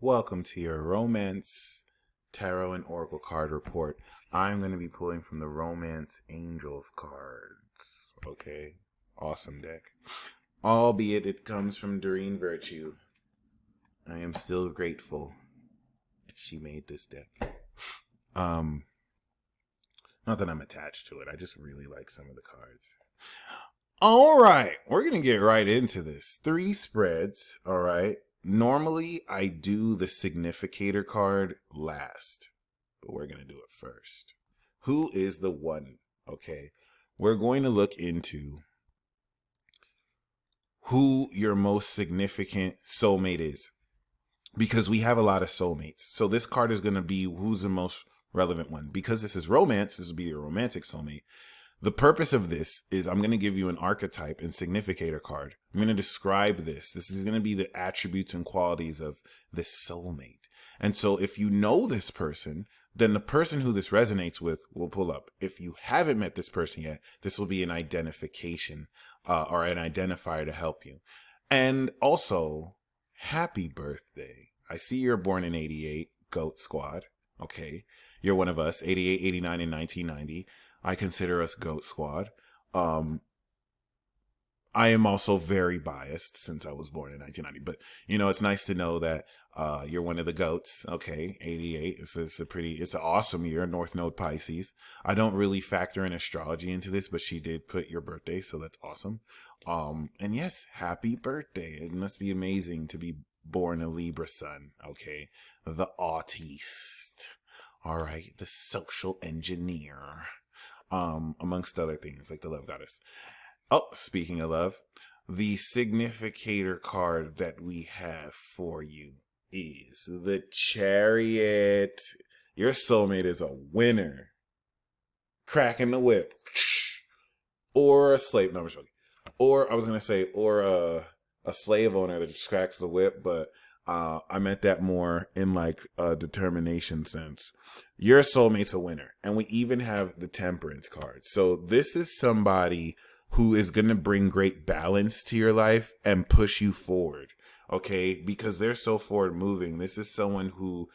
Welcome to your Romance Tarot and Oracle card report. I'm going to be pulling from the Romance Angels cards. Okay, awesome deck. Albeit it comes from Doreen Virtue. I am still grateful she made this deck. Not that I'm attached to it. I just really like some of the cards. All right, we're going to get right into this. 3 spreads, all right. Normally, I do the significator card last, but we're going to do it first. Who is the one? Okay, we're going to look into who your most significant soulmate is, because we have a lot of soulmates. So this card is going to be who's the most relevant one. Because this is romance, this will be your romantic soulmate. The purpose of this is I'm going to give you an archetype and significator card. I'm going to describe this. This is going to be the attributes and qualities of this soulmate. And so if you know this person, then the person who this resonates with will pull up. If you haven't met this person yet, this will be an identification or an identifier to help you. And also, happy birthday. I see you're born in 88, Goat Squad. Okay. You're one of us, 88, 89, and 1990. I consider us Goat Squad. I am also very biased since I was born in 1990, but it's nice to know that you're one of the goats. Okay, 88. It's an awesome year. North Node Pisces. I don't really factor in astrology into this, but she did put your birthday, so that's awesome. And yes, happy birthday. It must be amazing to be born a Libra sun. Okay, the autiste. All right, the social engineer. Amongst other things, like the love goddess. Oh, speaking of love, the significator card that we have for you is the Chariot. Your soulmate is a winner. Cracking the whip. Or a slave. No, I'm joking. Or, I was going to say, or a slave owner that just cracks the whip, but I meant that more in like a determination sense. Your soulmate's a winner. And we even have the Temperance card. So this is somebody who is going to bring great balance to your life and push you forward. Okay? Because they're so forward moving. This is someone who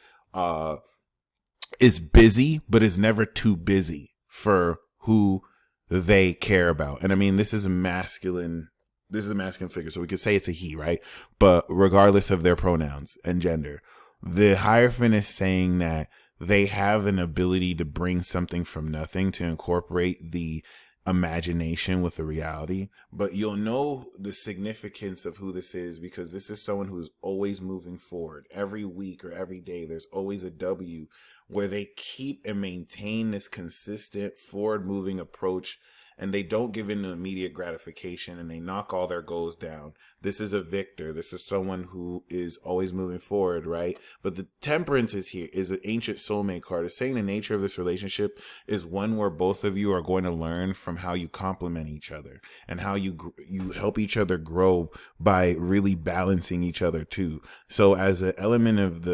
is busy, but is never too busy for who they care about. And I mean, this is a masculine figure, so we could say it's a he, right? But regardless of their pronouns and gender, the Hierophant is saying that they have an ability to bring something from nothing, to incorporate the imagination with the reality. But you'll know the significance of who this is because this is someone who's always moving forward. Every week or every day, there's always a W where they keep and maintain this consistent forward moving approach. And they don't give in to immediate gratification, and they knock all their goals down. This is a victor. This is someone who is always moving forward, right? But the Temperance is here, is an ancient soulmate card. It's saying the nature of this relationship is one where both of you are going to learn from how you complement each other and how you help each other grow by really balancing each other too. So as an element of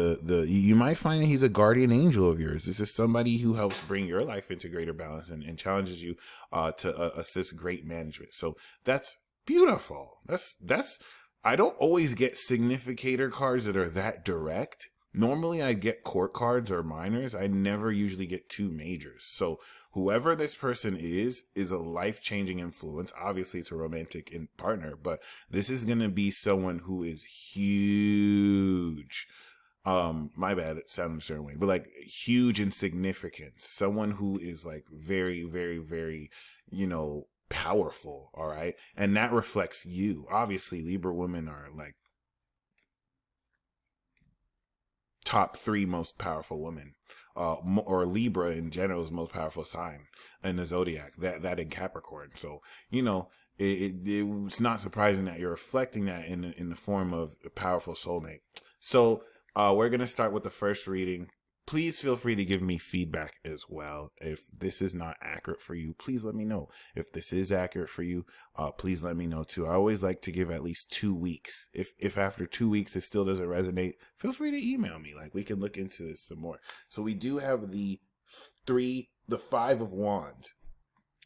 you might find that he's a guardian angel of yours. This is somebody who helps bring your life into greater balance and challenges you to assist great management. So that's beautiful. That's I don't always get significator cards that are that direct. Normally I get court cards or minors. I never usually get 2 majors. So whoever this person is a life-changing influence. Obviously it's a romantic partner, but this is going to be someone who is huge. My bad, it sounded a certain way, but like huge in significance. Someone who is like very, very, very, powerful. All right. And that reflects you. Obviously, Libra women are like top 3 most powerful women, or Libra in general is the most powerful sign in the zodiac, that in Capricorn. So, it's not surprising that you're reflecting that in the form of a powerful soulmate. So, we're going to start with the first reading. Please feel free to give me feedback as well. If this is not accurate for you, please let me know. If this is accurate for you, please let me know too. I always like to give at least 2 weeks. If after 2 weeks it still doesn't resonate, feel free to email me. Like, we can look into this some more. So we do have the 5 of Wands.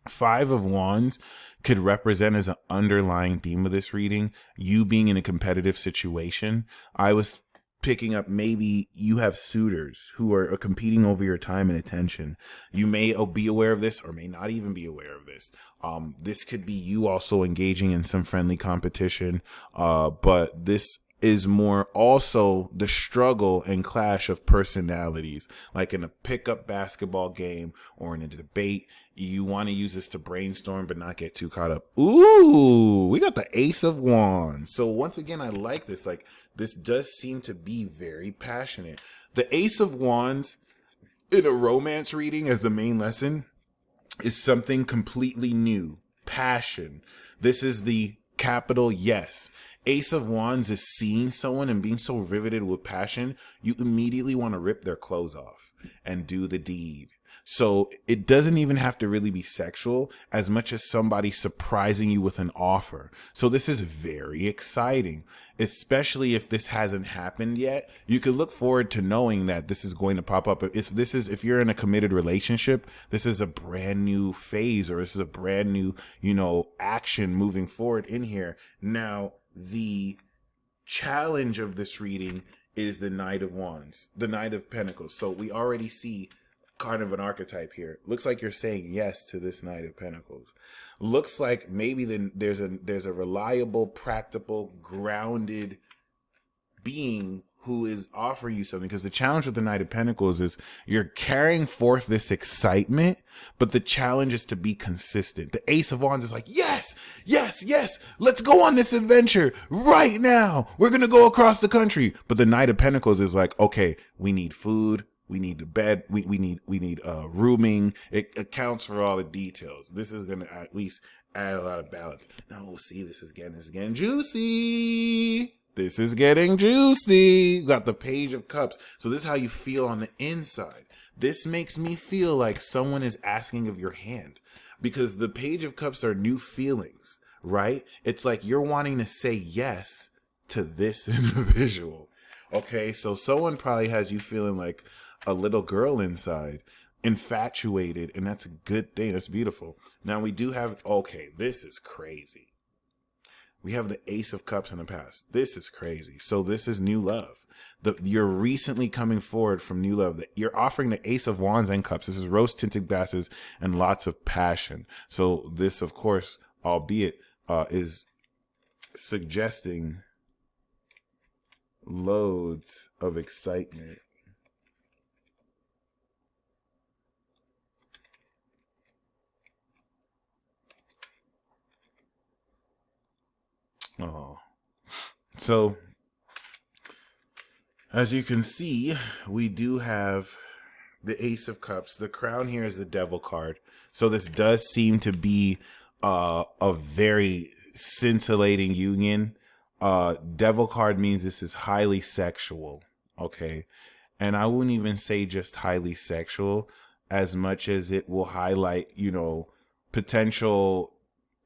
5 of Wands could represent as an underlying theme of this reading, you being in a competitive situation. I was picking up, maybe you have suitors who are competing over your time and attention. You may be aware of this or may not even be aware of this. This could be you also engaging in some friendly competition, but this is more also the struggle and clash of personalities, like in a pickup basketball game or in a debate. You want to use this to brainstorm but not get too caught up. Ooh, we got the Ace of Wands. So once again, I like this. Like, this does seem to be very passionate. The Ace of Wands in a romance reading as the main lesson is something completely new. Passion. This is the capital yes. Ace of Wands is seeing someone and being so riveted with passion, you immediately want to rip their clothes off and do the deed. So it doesn't even have to really be sexual as much as somebody surprising you with an offer. So this is very exciting, especially if this hasn't happened yet. You could look forward to knowing that this is going to pop up. If you're in a committed relationship, this is a brand new phase, or this is a brand new, action moving forward in here. Now, the challenge of this reading is the Knight of Wands, the Knight of Pentacles. So we already see kind of an archetype here. Looks like you're saying yes to this Knight of Pentacles. Looks like maybe then there's a reliable, practical, grounded being who is offering you something. Because the challenge with the Knight of Pentacles is you're carrying forth this excitement, but the challenge is to be consistent. The Ace of Wands is like, yes, yes, yes, let's go on this adventure right now. We're going to go across the country. But the Knight of Pentacles is like, okay, we need food. We need a bed. We need rooming. It accounts for all the details. This is going to at least add a lot of balance. No, see, this is getting juicy. This is getting juicy. Got the Page of Cups. So this is how you feel on the inside. This makes me feel like someone is asking of your hand, because the Page of Cups are new feelings, right? It's like you're wanting to say yes to this individual. Okay, so someone probably has you feeling like a little girl inside, infatuated, and that's a good thing. That's beautiful. Now we do have, okay, this is crazy. We have the Ace of Cups in the past. This is crazy. So this is new love. You're recently coming forward from new love. You're offering the Ace of Wands and Cups. This is rose-tinted glasses and lots of passion. So this, of course, albeit, is suggesting loads of excitement. Oh, so as you can see, we do have the Ace of Cups. The crown here is the Devil card. So this does seem to be a very scintillating union. Devil card means this is highly sexual. Okay. And I wouldn't even say just highly sexual as much as it will highlight, potential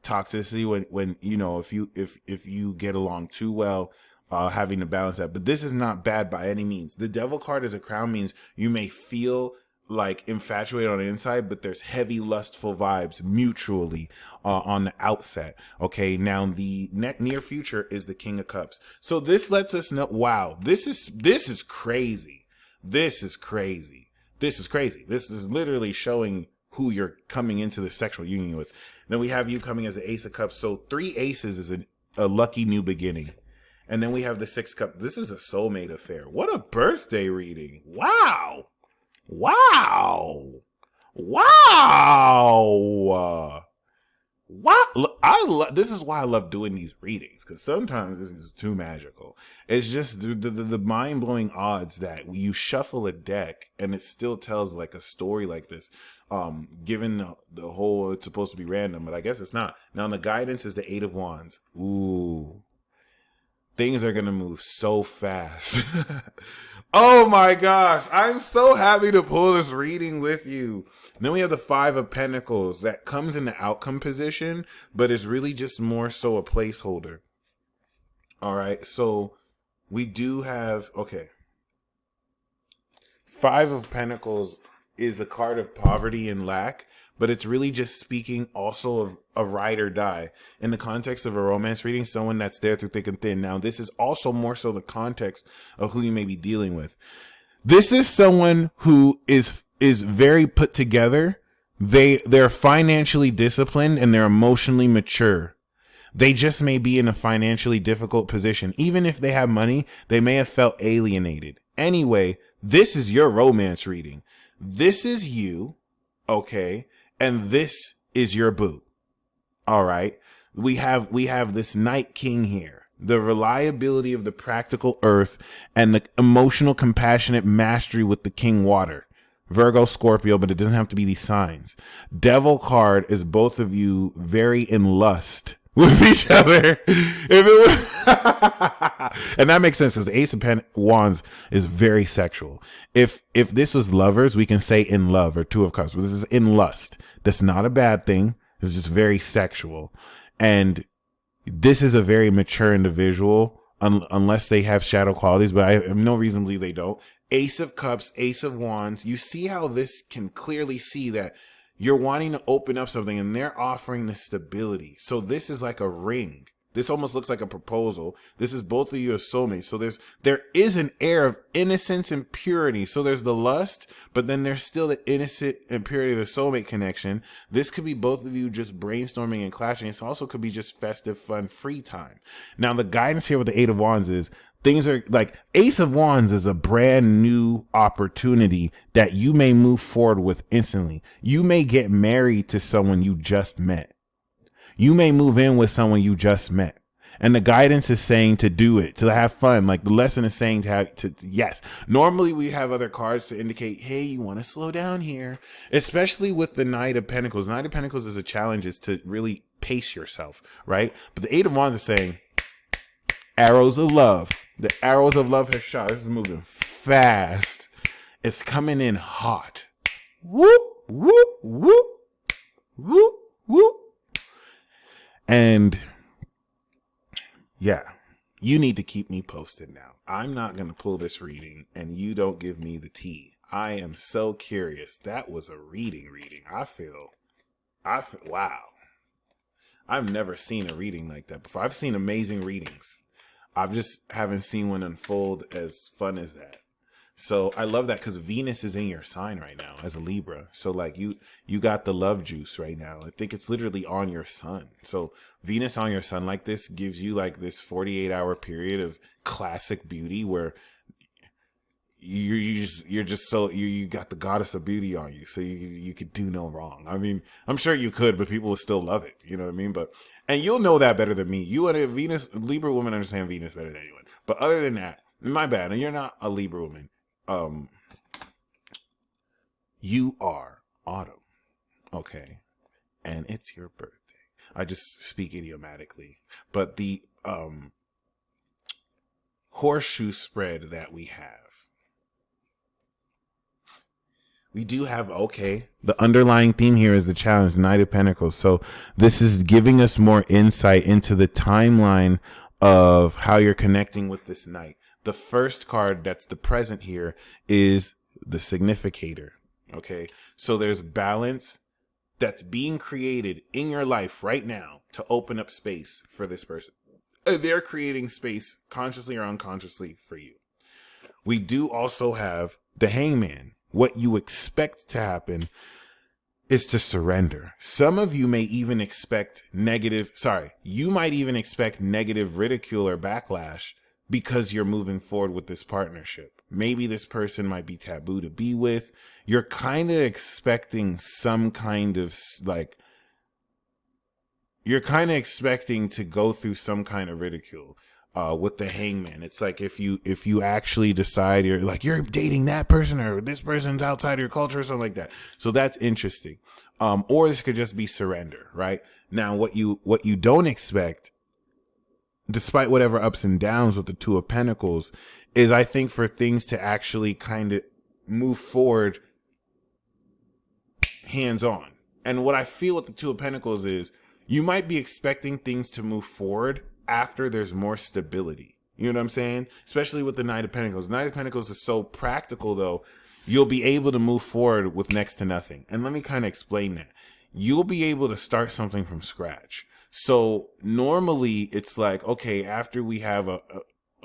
toxicity when if you get along too well, having to balance that. But this is not bad by any means. The Devil card as a crown means you may feel like infatuated on the inside, but there's heavy lustful vibes mutually on the outset. Okay, now the near future is the King of Cups. So this lets us know, wow, this is crazy. This is crazy. This is crazy. This is literally showing who you're coming into the sexual union with. Then we have you coming as an Ace of Cups. So 3 aces is a lucky new beginning. And then we have the 6 Cups. This is a soulmate affair. What a birthday reading. Wow. Wow. Wow. Wow. This is why I love doing these readings, because sometimes this is too magical. It's just the mind-blowing odds that you shuffle a deck and it still tells like a story like this. Given the whole, it's supposed to be random, but I guess it's not. Now the guidance is the 8 of Wands. Ooh. Things are going to move so fast. Oh my gosh. I'm so happy to pull this reading with you. Then we have the 5 of Pentacles that comes in the outcome position, but is really just more so a placeholder. All right. So we do have, okay. 5 of Pentacles is a card of poverty and lack, but it's really just speaking also of a ride or die. In the context of a romance reading, someone that's there through thick and thin. Now, this is also more so the context of who you may be dealing with. This is someone who is very put together. They're financially disciplined and they're emotionally mature. They just may be in a financially difficult position. Even if they have money, they may have felt alienated. Anyway, this is your romance reading. This is you, okay? And this is your boo. All right? We have this Night King here. The reliability of the practical earth and the emotional, compassionate mastery with the King Water. Virgo, Scorpio, but it doesn't have to be these signs. Devil card is both of you very in lust with each other. If it was and that makes sense because the Ace of Wands is very sexual. If this was lovers, we can say in love or Two of Cups, but this is in lust. That's not a bad thing. It's just very sexual. And this is a very mature individual, unless they have shadow qualities, but I have no reason to believe they don't. Ace of Cups, Ace of Wands. You see how this can clearly see that you're wanting to open up something and they're offering the stability. So this is like a ring. This almost looks like a proposal. This is both of you as soulmates. So there is an air of innocence and purity. So there's the lust, but then there's still the innocent and purity of the soulmate connection. This could be both of you just brainstorming and clashing. It also could be just festive, fun, free time. Now the guidance here with the Eight of Wands is things are like Ace of Wands is a brand new opportunity that you may move forward with instantly. You may get married to someone you just met. You may move in with someone you just met. And the guidance is saying to do it, to have fun. Like the lesson is saying yes. Normally we have other cards to indicate, hey, you want to slow down here, especially with the Knight of Pentacles. Knight of Pentacles is a challenge is to really pace yourself, right? But the Eight of Wands is saying, arrows of love. The arrows of love has shot. This is moving fast. It's coming in hot. Whoop, whoop, whoop, whoop, whoop. And yeah, you need to keep me posted now. I'm not going to pull this reading and you don't give me the tea. I am so curious. That was a reading. I feel, wow. I've never seen a reading like that before. I've seen amazing readings. I just haven't seen one unfold as fun as that. So I love that because Venus is in your sign right now as a Libra. So like you got the love juice right now. I think it's literally on your sun. So Venus on your sun like this gives you like this 48-hour period of classic beauty where you got the goddess of beauty on you. So you could do no wrong. I mean, I'm sure you could, but people will still love it. You know what I mean? And you'll know that better than me. You and a Libra woman understand Venus better than anyone. But other than that, my bad. And you're not a Libra woman. You are Autumn, okay, and it's your birthday. I just speak idiomatically, but the horseshoe spread that we do have, okay, the underlying theme here is the challenge, Knight of Pentacles. So this is giving us more insight into the timeline of how you're connecting with this knight. The first card that's the present here is the significator. Okay. So there's balance that's being created in your life right now to open up space for this person. They're creating space consciously or unconsciously for you. We do also have the Hangman. What you expect to happen is to surrender. Some of you may even expect you might even expect negative ridicule or backlash because you're moving forward with this partnership. Maybe this person might be taboo to be with. You're kind of expecting some kind of you're kind of expecting to go through some kind of ridicule with the Hangman. It's like if you actually decide you're dating that person or this person's outside of your culture or something like that. So that's interesting. Or this could just be surrender, right? Now, what you don't expect, despite whatever ups and downs with the Two of Pentacles, is I think for things to actually kind of move forward hands on. And what I feel with the Two of Pentacles is you might be expecting things to move forward after there's more stability. You know what I'm saying? Especially with the Knight of Pentacles. Knight of Pentacles is so practical though. you'll be able to move forward with next to nothing. And let me kind of explain that. You'll be able to start something from scratch. So normally it's like, okay, after we have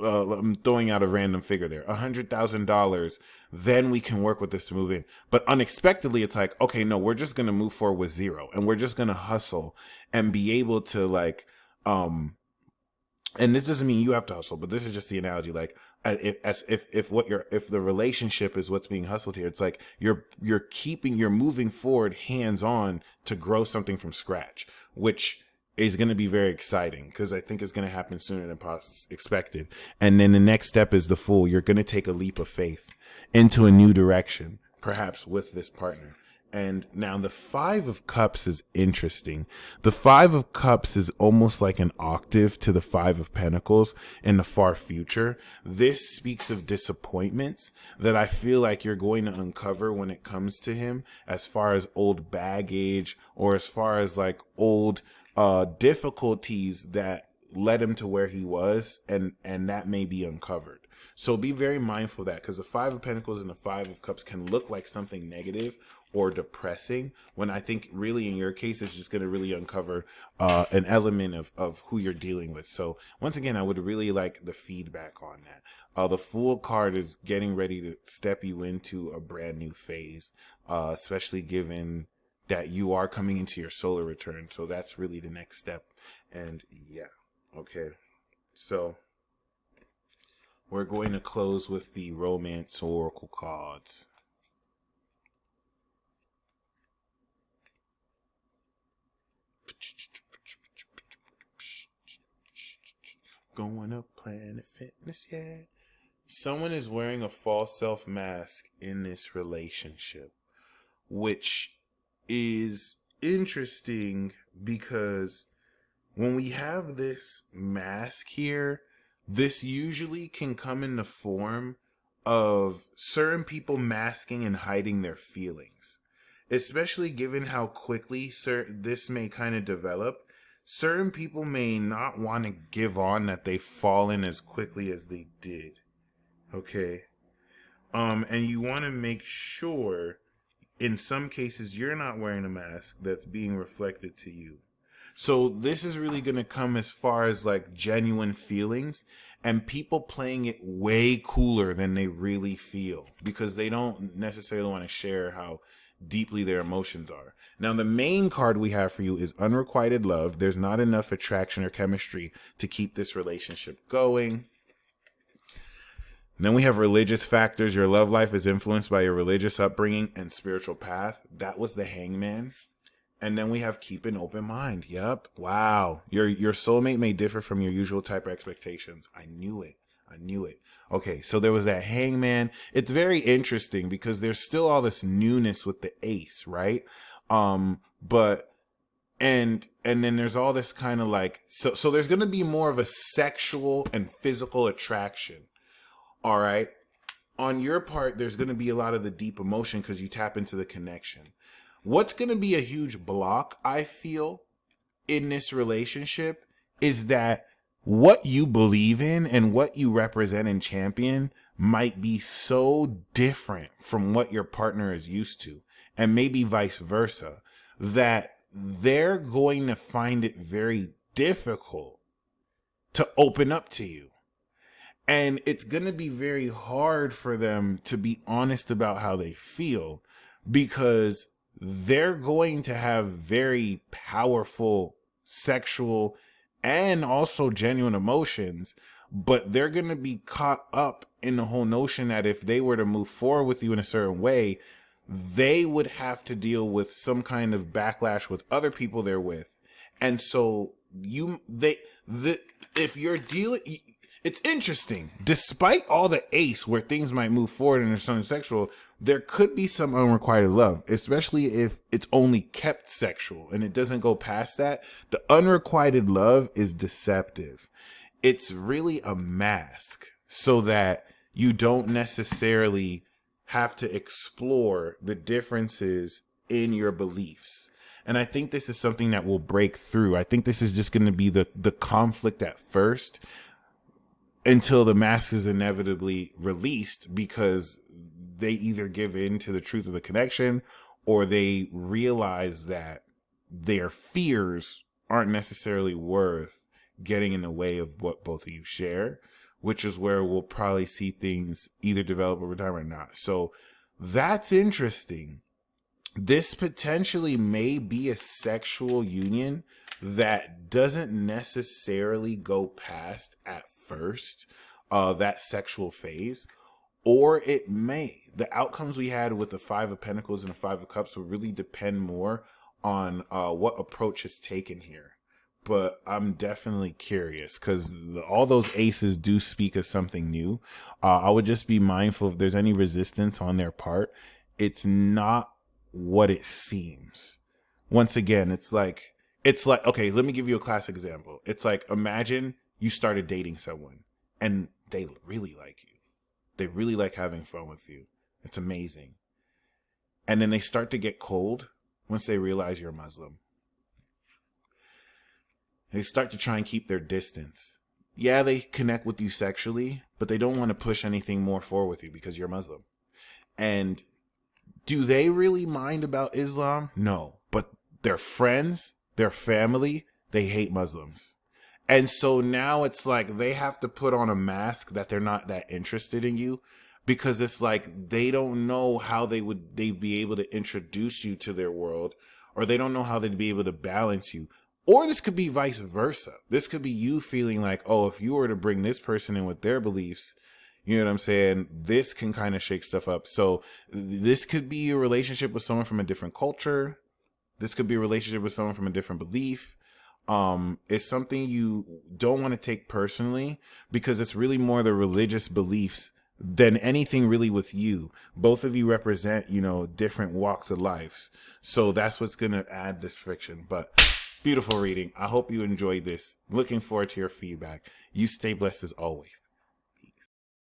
I'm throwing out a random figure there, $100,000, then we can work with this to move in. But unexpectedly, it's like, okay, no, we're just going to move forward with zero, and we're just going to hustle and be able to like, and this doesn't mean you have to hustle, but this is just the analogy. Like, if the relationship is what's being hustled here, it's like you're moving forward hands on to grow something from scratch, which is going to be very exciting because I think it's going to happen sooner than expected. And then the next step is the Fool. You're going to take a leap of faith into a new direction, perhaps with this partner. And now the Five of Cups is interesting. The Five of Cups is almost like an octave to the Five of Pentacles in the far future. This speaks of disappointments that I feel like you're going to uncover when it comes to him, as far as old baggage or as far as like old difficulties that led him to where he was, and that may be uncovered. So be very mindful of that, because the Five of Pentacles and the Five of Cups can look like something negative or depressing, when I think really in your case it's just going to really uncover an element of who you're dealing with. So once again, I would really like the feedback on that. The Fool card is getting ready to step you into a brand new phase, especially given that you are coming into your solar return. So that's really the next step. And yeah, okay. So we're going to close with the Romance Oracle cards. Going up Planet Fitness, yeah. Someone is wearing a false self mask in this relationship, which is interesting because when we have this mask here, this usually can come in the form of certain people masking and hiding their feelings, especially given how quickly this may kind of develop. Certain people may not want to give on that they've fallen as quickly as they did. Okay. And you want to make sure in some cases you're not wearing a mask that's being reflected to you. So this is really going to come as far as like genuine feelings and people playing it way cooler than they really feel, because they don't necessarily want to share how deeply their emotions are. Now, the main card we have for you is unrequited love. There's not enough attraction or chemistry to keep this relationship going. Then we have religious factors. Your love life is influenced by your religious upbringing and spiritual path. That was the Hangman. And then we have keep an open mind. Yep. Wow. Your soulmate may differ from your usual type of expectations. I knew it. Okay, so there was that Hangman. It's very interesting because there's still all this newness with the Ace, right? But then there's all this kind of like, so there's going to be more of a sexual and physical attraction. All right. On your part, there's going to be a lot of the deep emotion because you tap into the connection. What's going to be a huge block, I feel, in this relationship is that what you believe in and what you represent and champion might be so different from what your partner is used to, and maybe vice versa, that they're going to find it very difficult to open up to you. And it's going to be very hard for them to be honest about how they feel, because they're going to have very powerful sexual and also genuine emotions, but they're going to be caught up in the whole notion that if they were to move forward with you in a certain way, they would have to deal with some kind of backlash with other people they're with. And so if you're dealing, it's interesting. Despite all the Ace where things might move forward and there's something sexual, there could be some unrequited love, especially if it's only kept sexual and it doesn't go past that. The unrequited love is deceptive. It's really a mask so that you don't necessarily have to explore the differences in your beliefs. And I think this is something that will break through. I think this is just going to be the conflict at first, until the mask is inevitably released, because they either give in to the truth of the connection, or they realize that their fears aren't necessarily worth getting in the way of what both of you share, which is where we'll probably see things either develop over time or not. So that's interesting. This potentially may be a sexual union that doesn't necessarily go past at first that sexual phase, or it may. The outcomes we had with the Five of Pentacles and the Five of Cups will really depend more on what approach is taken here. But I'm definitely curious because all those aces do speak of something new. I would just be mindful if there's any resistance on their part. It's not what it seems. Once again, it's like, okay, let me give you a classic example. It's like, imagine you started dating someone and they really like you. They really like having fun with you. It's amazing. And then they start to get cold once they realize you're Muslim. They start to try and keep their distance. Yeah, they connect with you sexually, but they don't want to push anything more forward with you because you're Muslim. And do they really mind about Islam? No. But their friends, their family, they hate Muslims. And so now it's like they have to put on a mask that they're not that interested in you, because it's like they don't know how they'd be able to introduce you to their world, or they don't know how they'd be able to balance you. Or this could be vice versa. This could be you feeling like, oh, if you were to bring this person in with their beliefs, you know what I'm saying, this can kind of shake stuff up. So this could be a relationship with someone from a different culture. This could be a relationship with someone from a different belief. It's something you don't want to take personally, because it's really more the religious beliefs than anything really with you. Both of you represent, different walks of life. So that's what's going to add this friction. But beautiful reading. I hope you enjoyed this. Looking forward to your feedback. You stay blessed as always.